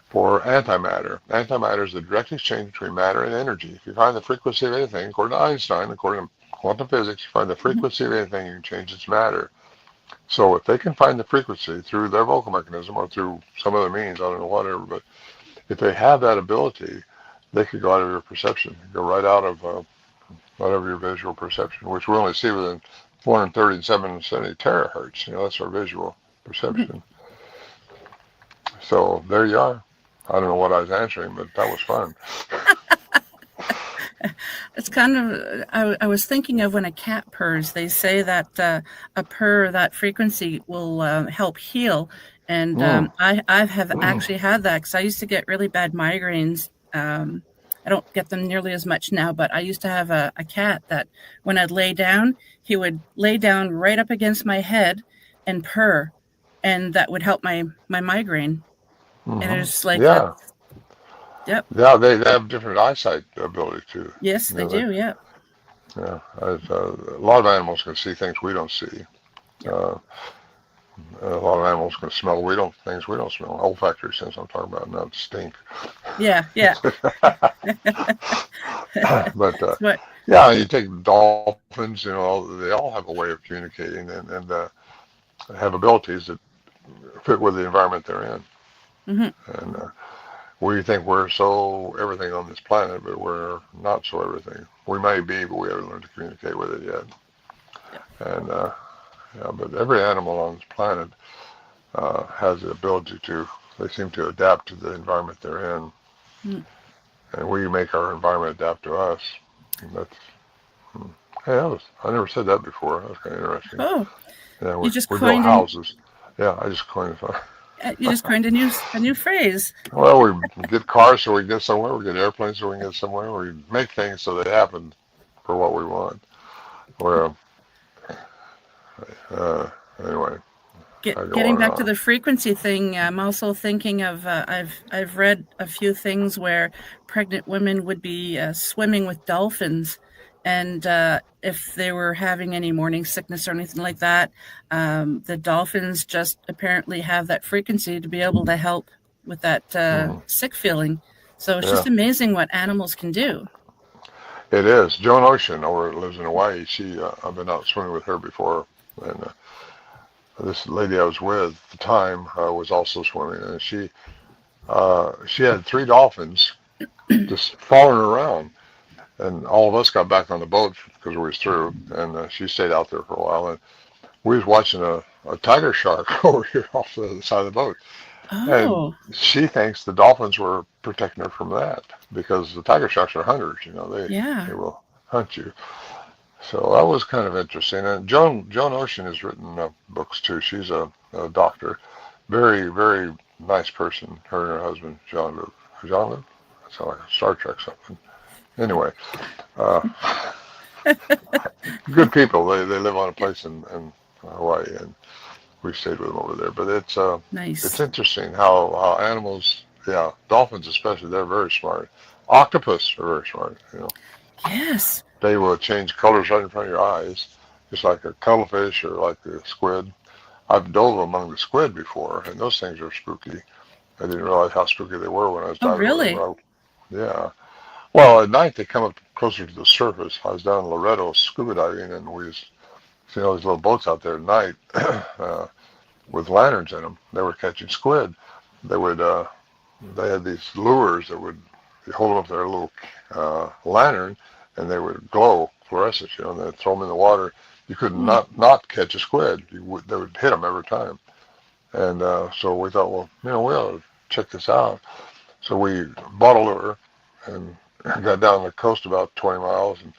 for antimatter. Antimatter is the direct exchange between matter and energy. If you find the frequency of anything, according to Einstein, according to quantum physics, you find the frequency of anything, you can change its matter. So if they can find the frequency through their vocal mechanism or through some other means, I don't know, whatever, but if they have that ability, they could go out of your perception, go right out of whatever your visual perception, which we only see within 437 and 70 terahertz. That's our visual perception. So there you are. I don't know what I was answering, but that was fun. It's kind of, I was thinking of when a cat purrs, they say that a purr, that frequency will help heal. And I have actually had that because I used to get really bad migraines. I don't get them nearly as much now, but I used to have a cat that when I'd lay down, he would lay down right up against my head and purr. And that would help my migraine. And it's like, Yeah. Yep. Yeah, they have different eyesight ability too. Yes, they do. Yeah. Yeah. A lot of animals can see things we don't see. A lot of animals can smell things we don't smell. Olfactory sense I'm talking about, not stink. Yeah. Yeah. But yeah, you take dolphins. They all have a way of communicating and have abilities that fit with the environment they're in. And we think we're so everything on this planet, but we're not so everything. We may be, but we haven't learned to communicate with it yet. And but every animal on this planet has the ability they seem to adapt to the environment they're in. And we make our environment adapt to us. And that's, I never said that before. That was kind of interesting. Oh, yeah, you just we coined build houses. Yeah, I just coined it. You just coined a new phrase. Well, we get cars so we can get somewhere. We get airplanes so we can get somewhere. We make things so they happen for what we want. Or anyway. Getting back to the frequency thing, I'm also thinking of I've read a few things where pregnant women would be swimming with dolphins, and if they were having any morning sickness or anything like that, the dolphins just apparently have that frequency to be able to help with that sick feeling. So it's just amazing what animals can do. It is. Joan Ocean, lives in Hawaii. I've been out swimming with her before, and this lady I was with at the time was also swimming, and she had 3 dolphins just following her around, and all of us got back on the boat because we was through, and she stayed out there for a while, and we was watching a tiger shark over here off the side of the boat. Oh. And she thinks the dolphins were protecting her from that because the tiger sharks are hunters, they will hunt you. So that was kind of interesting. And Joan Ocean has written books too. She's a doctor, very very nice person. Her and her husband Jean Luc. That sounds like a Star Trek something. Anyway, uh, good people. They live on a place in Hawaii, and we stayed with them over there. But it's Nice. interesting how animals, yeah, dolphins especially, they're very smart. Octopus are very smart. Yes. They will change colors right in front of your eyes, just like a cuttlefish or like a squid. I've dove among the squid before, and those things are spooky. I didn't realize how spooky they were when I was Oh, diving with really? them. Yeah. Well, at night they come up closer to the surface. I was down in Loretto scuba diving, and we was seeing all these little boats out there at night with lanterns in them. They were catching squid. They would they had these lures that would hold them up their little lantern, and they would glow fluorescent. And they'd throw them in the water. You could Hmm. not catch a squid. They would hit them every time. And so we thought, well, we ought to check this out. So we bought a lure and got down the coast about 20 miles. And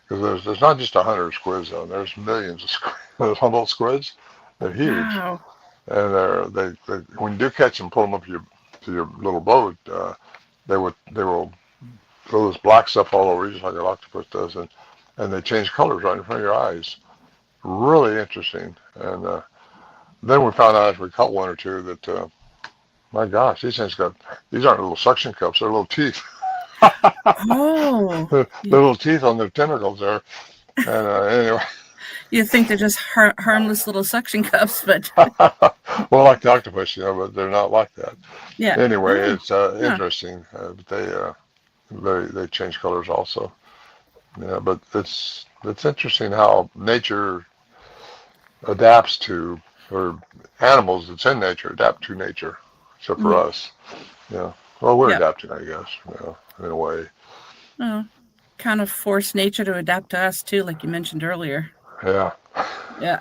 because there's not just 100 squids though, there's millions of squids. Those Humboldt squids, they're huge. Wow. And they when you do catch them, pull them up to your little boat, they will throw this black stuff all over you, just like an octopus does, and they change colors right in front of your eyes. Really interesting. And then we found out as we caught one or two that my gosh, these aren't little suction cups, they're little teeth. Oh. The little teeth on their tentacles there. And anyway, You think they're just harmless little suction cups, but well, like the octopus, but they're not like that. yeah. Anyway, Oh, it's huh. interesting. They change colors also. Yeah, but it's interesting how nature adapts to, or animals that's in nature adapt to nature, except for Mhm. us. Yeah. Well, we're Yep. adapting, I guess, in a way. Oh, kind of force nature to adapt to us too, like you mentioned earlier. Yeah. Yeah.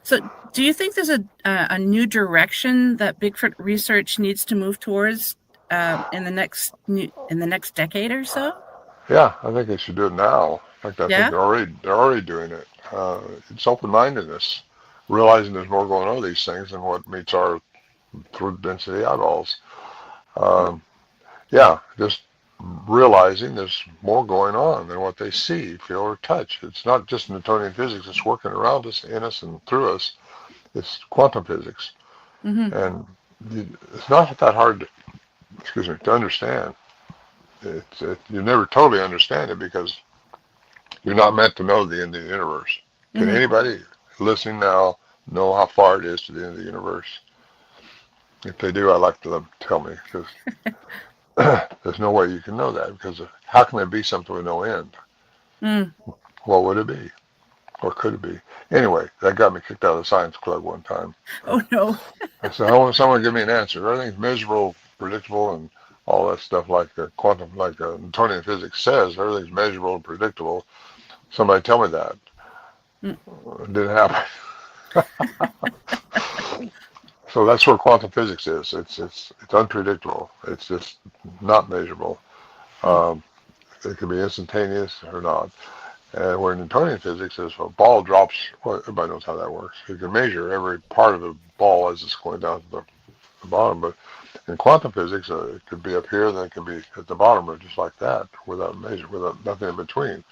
So, do you think there's a new direction that Bigfoot research needs to move towards in the next decade or so? Yeah, I think they should do it now. In fact, I think Yeah. they're already doing it. It's open-mindedness, realizing there's more going on with these things than what meets our through density eyeballs. Um, yeah, just realizing there's more going on than what they see, feel, or touch. It's not just Newtonian physics that's working around us, in us, and through us. It's quantum physics, Mm-hmm. and it's not that hard to understand. You never totally understand it because you're not meant to know the end of the universe. Can Mm-hmm. anybody listening now know how far it is to the end of the universe? If they do, I'd like them to tell me because there's no way you can know that because how can there be something with no end? Mm. What would it be? Or could it be? Anyway, that got me kicked out of the science club one time. Oh no. I said, I want someone to give me an answer. Everything's measurable, predictable, and all that stuff like quantum, like Newtonian physics says, everything's measurable and predictable. Somebody tell me that. Mm. It didn't happen. So that's where quantum physics is. It's unpredictable. It's just not measurable. Mm. Um, it can be instantaneous or not. And where Newtonian physics is, a ball drops, well, everybody knows how that works. You can measure every part of the ball as it's going down to the bottom. But in quantum physics, it could be up here, then it can be at the bottom, or just like that, without nothing in between.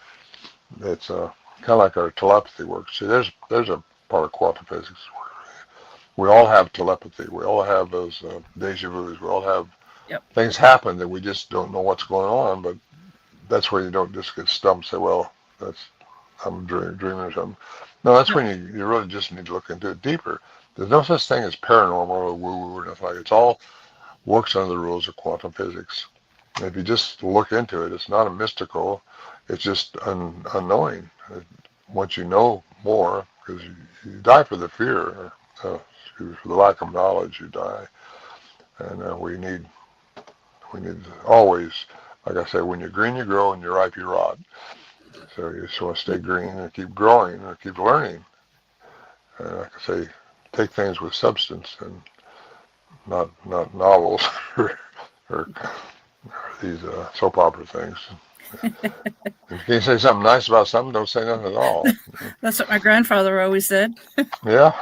It's kind of like our telepathy works. See, there's a part of quantum physics. We all have telepathy. We all have those deja vus. We all have Yep. things happen that we just don't know what's going on. But that's where you don't just get stumped and say, well, that's I'm dreaming or something. No, that's No. when you really just need to look into it deeper. There's no such thing as paranormal or woo-woo or nothing like it. It's all works under the rules of quantum physics. And if you just look into it, it's not a mystical. It's just unknowing. Once you know more, because you die for the fear, for the lack of knowledge, you die. And we need always, like I say, when you're green, you grow, and you're ripe, you rot. So you just want to stay green and keep growing and keep learning. And like I say, take things with substance and not novels or these soap opera things. If you can't say something nice about something, don't say nothing at all. That's what my grandfather always said. Yeah,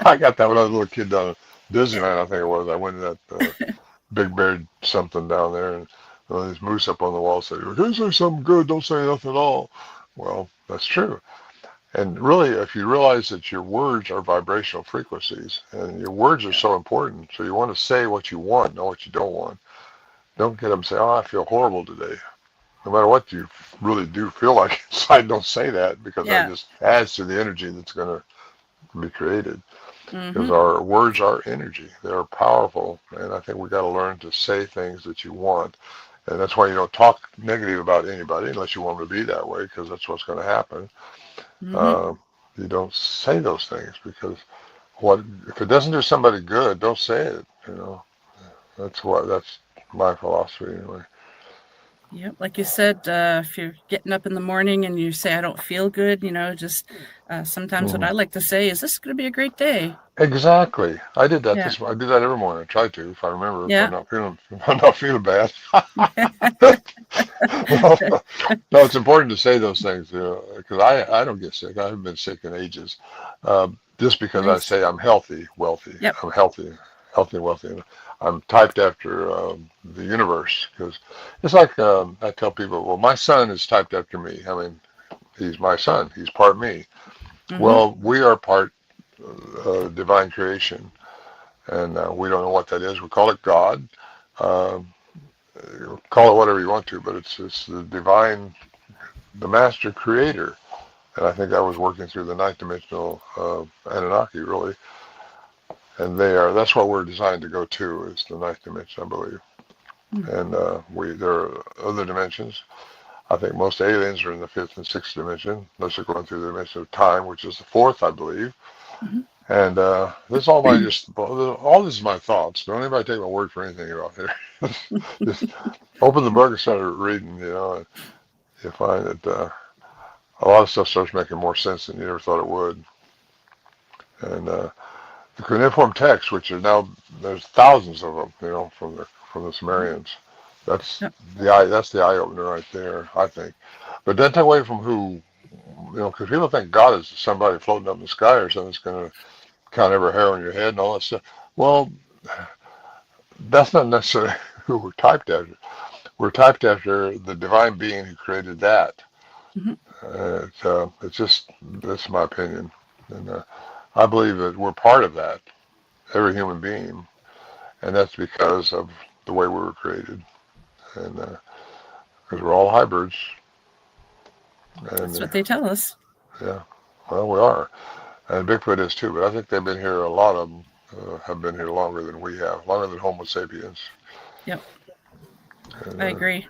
I got that when I was a little kid down at Disneyland, I think it was. I went to that Big Bear something down there, and these moose up on the wall said, "If you say something good, don't say nothing at all." Well, that's true. And really, if you realize that your words are vibrational frequencies, and your words are so important, so you want to say what you want, not what you don't want. Don't get them say, "Oh, I feel horrible today." No matter what you really do feel like inside, don't say that, because that just adds to the energy that's going to be created. Because our words are energy. They're powerful. And I think we got to learn to say things that you want. And that's why you don't talk negative about anybody unless you want them to be that way, because that's what's going to happen. You don't say those things, because if it doesn't do somebody good, don't say it. That's my philosophy anyway. Yep, like you said, if you're getting up in the morning and you say, "I don't feel good," just sometimes what I like to say is, "This is going to be a great day." Exactly. I did that I do that every morning. I try to, if I remember, Yeah. if I'm not feeling bad. No, it's important to say those things, because I don't get sick. I haven't been sick in ages. Just because I say I'm healthy, wealthy. Yep. I'm healthy and wealthy. And I'm typed after the universe, because it's like I tell people, well, my son is typed after me. I mean, he's my son. He's part me. Well, we are part divine creation, and we don't know what that is. We call it God. Call it whatever you want to, but it's the divine, the master creator. And I think that was working through the ninth dimensional Anunnaki, really. And that's what we're designed to go to, is the ninth dimension, I believe. And there are other dimensions. I think most aliens are in the fifth and sixth dimension, unless they're going through the dimension of time, which is the fourth, I believe. And this is all all this is my thoughts. Don't anybody take my word for anything out here. Just open the book and start reading, and you find that a lot of stuff starts making more sense than you ever thought it would. And the cuneiform texts, which are now, there's thousands of them, from the Sumerians. That's the eye opener right there, I think. But don't take away from who, because people think God is somebody floating up in the sky or something that's going to count every hair on your head and all that stuff. Well, that's not necessarily who we're typed after. We're typed after the divine being who created that. It's just, that's my opinion. And I believe that we're part of that, every human being. And that's because of the way we were created. And because we're all hybrids. And, that's what they tell us. Yeah, well, we are. And Bigfoot is too, but I think they've been here, a lot of them have been here longer than we have, longer than Homo sapiens. Yep. And, I agree.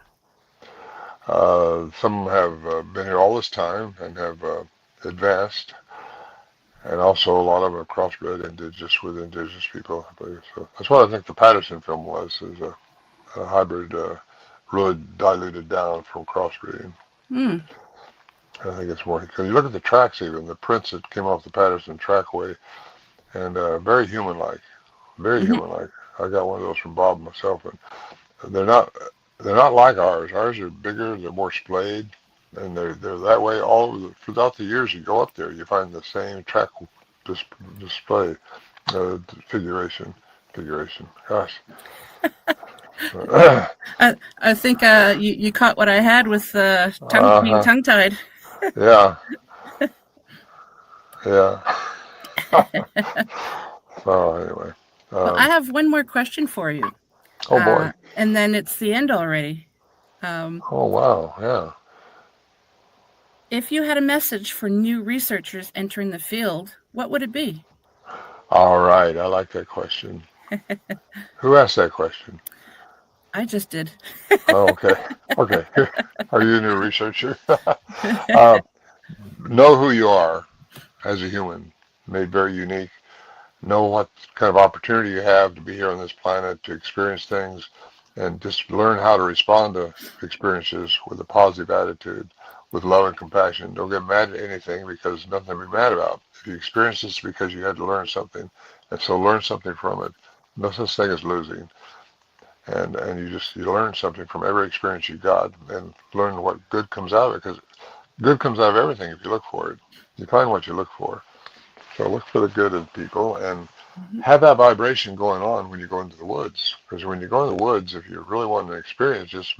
Some have been here all this time and have advanced, and also a lot of them are crossbred with indigenous people, I believe. So that's what I think the Patterson film was, is a hybrid, really diluted down from crossbreeding. I think it's more, because you look at the tracks, even the prints that came off the Patterson trackway, and very human-like, very human-like. I got one of those from Bob myself, and they're not like ours. Ours are bigger, they're more splayed, and they're that way throughout the years. You go up there, you find the same track display, figuration. Gosh. I think you caught what I had with being tongue-tied. Yeah. So anyway. Well, I have one more question for you. Oh boy. And then it's the end already. Oh wow, yeah. If you had a message for new researchers entering the field, what would it be? All right, I like that question. Who asked that question? I just did. Oh, okay. Okay. Are you a new researcher? Know who you are as a human, made very unique. Know what kind of opportunity you have to be here on this planet, to experience things, and just learn how to respond to experiences with a positive attitude, with love and compassion. Don't get mad at anything, because nothing to be mad about. If you experience this because you had to learn something, and so learn something from it. No such thing as losing. and you learn something from every experience you got, and learn what good comes out of it, because good comes out of everything if you look for it. You find what you look for. So look for the good in people, and have that vibration going on when you go into the woods. Because when you go in the woods, if you really want an experience, just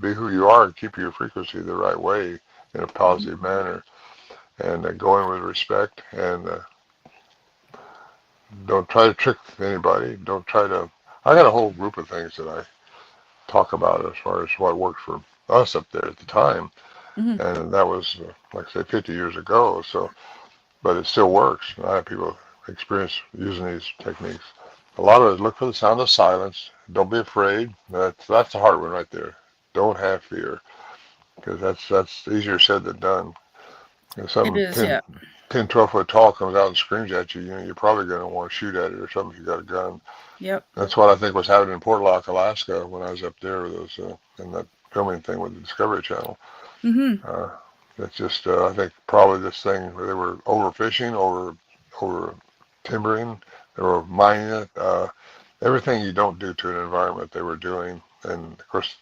be who you are and keep your frequency the right way in a positive manner, and go in with respect, and don't try to trick anybody. Don't try to. I got a whole group of things that I talk about as far as what worked for us up there at the time, and that was like I say 50 years ago. So, but it still works. I have people experience using these techniques. A lot of it is look for the sound of silence. Don't be afraid. That's the hard one right there. Don't have fear, because that's easier said than done. If It something is, yeah. 10, 12 foot tall comes out and screams at you, you're probably going to want to shoot at it or something if you got a gun. Yep. That's what I think was happening in Portlock, Alaska, when I was up there with those in that filming thing with the Discovery Channel. It's just I think probably this thing where they were overfishing, over timbering, they were mining it. Everything you don't do to an environment, they were doing. And of course,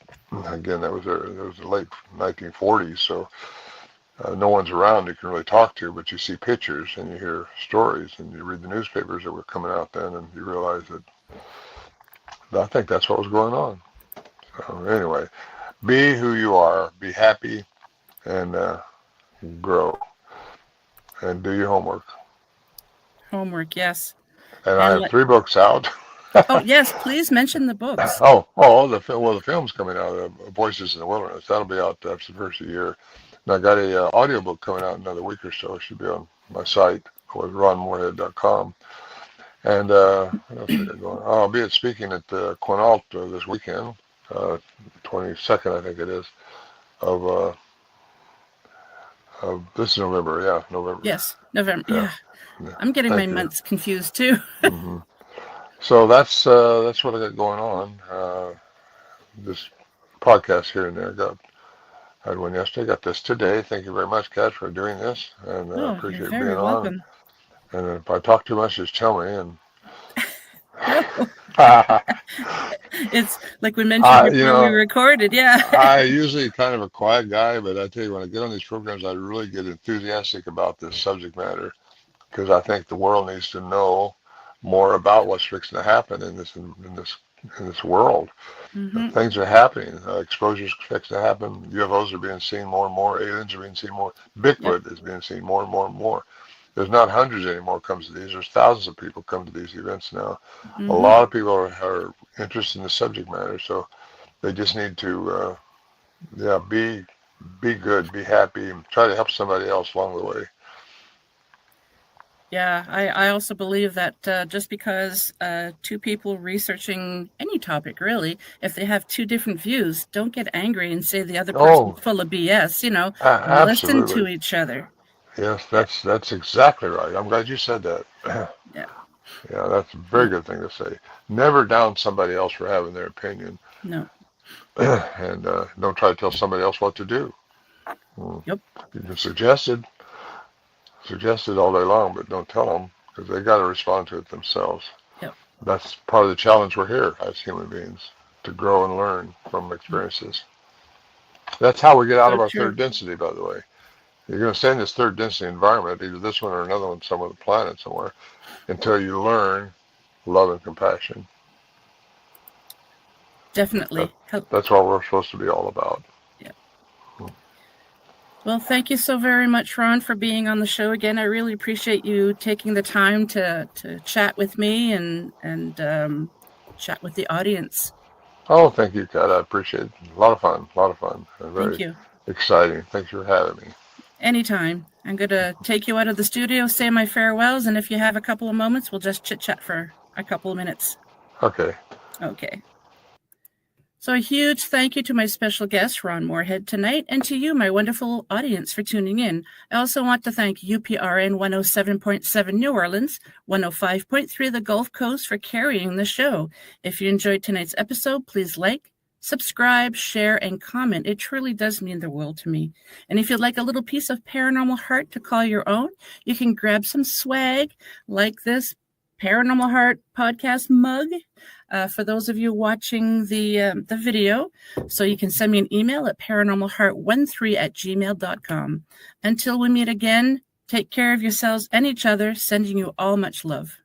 again, that was the late 1940s, so no one's around you can really talk to, but you see pictures and you hear stories and you read the newspapers that were coming out then, and you realize that I think that's what was going on. So anyway, be who you are, be happy, and grow, and do your homework. Homework, yes. And I have 3 books out. Oh, yes, please mention the books. The film's coming out, Voices in the Wilderness. That'll be out after the first of the year. And I got a audiobook coming out in another week or so. It should be on my site with ronmorehead.com. And what else I got going? I'll be speaking at the Quinault this weekend, 22nd, I think it is, of this is November. Yeah, November. Yes, November. Yeah. I'm getting my months confused too. So that's what I got going on. This podcast here and there. I had one yesterday. Got this today. Thank you very much, Kat, for doing this, and I appreciate you're very being welcome. on. And if I talk too much, just tell me. And it's like we mentioned before we recorded. Yeah. I usually kind of a quiet guy, but I tell you, when I get on these programs, I really get enthusiastic about this subject matter, because I think the world needs to know more about what's fixing to happen in this world. Things are happening. Exposure's fixing to happen. UFOs are being seen more and more. Aliens are being seen more. Bigfoot is being seen more and more and more. There's not hundreds anymore comes to these. There's thousands of people come to these events now. A lot of people are interested in the subject matter, so they just need to be good, be happy, and try to help somebody else along the way. Yeah, I also believe that just because 2 people researching any topic, really, if they have 2 different views, don't get angry and say the other person's full of BS. Listen to each other. Yes, that's exactly right. I'm glad you said that. Yeah, that's a very good thing to say. Never down somebody else for having their opinion. No. And don't try to tell somebody else what to do. Yep. You can suggest it all day long, but don't tell them, because they got to respond to it themselves. Yep. That's part of the challenge we're here as human beings, to grow and learn from experiences. That's how we get out of our third density, by the way. You're going to stay in this third density environment, either this one or another one, some other planet somewhere, until you learn love and compassion. Definitely. That's what we're supposed to be all about. Yeah. Well, thank you so very much, Ron, for being on the show again. I really appreciate you taking the time to chat with me and chat with the audience. Oh, thank you, Kat. I appreciate it. A lot of fun. Thank you. Exciting. Thanks for having me. Anytime. I'm going to take you out of the studio, say my farewells, and if you have a couple of moments, we'll just chit-chat for a couple of minutes. Okay. So a huge thank you to my special guest, Ron Morehead, tonight, and to you, my wonderful audience, for tuning in. I also want to thank UPRN 107.7 New Orleans, 105.3 the Gulf Coast for carrying the show. If you enjoyed tonight's episode, please like, subscribe, share, and comment. It truly does mean the world to me. And if you'd like a little piece of Paranormal Heart to call your own, you can grab some swag like this Paranormal Heart Podcast mug. for those of you watching the video. So you can send me an email at paranormalheart13@gmail.com. Until we meet again, take care of yourselves and each other, sending you all much love.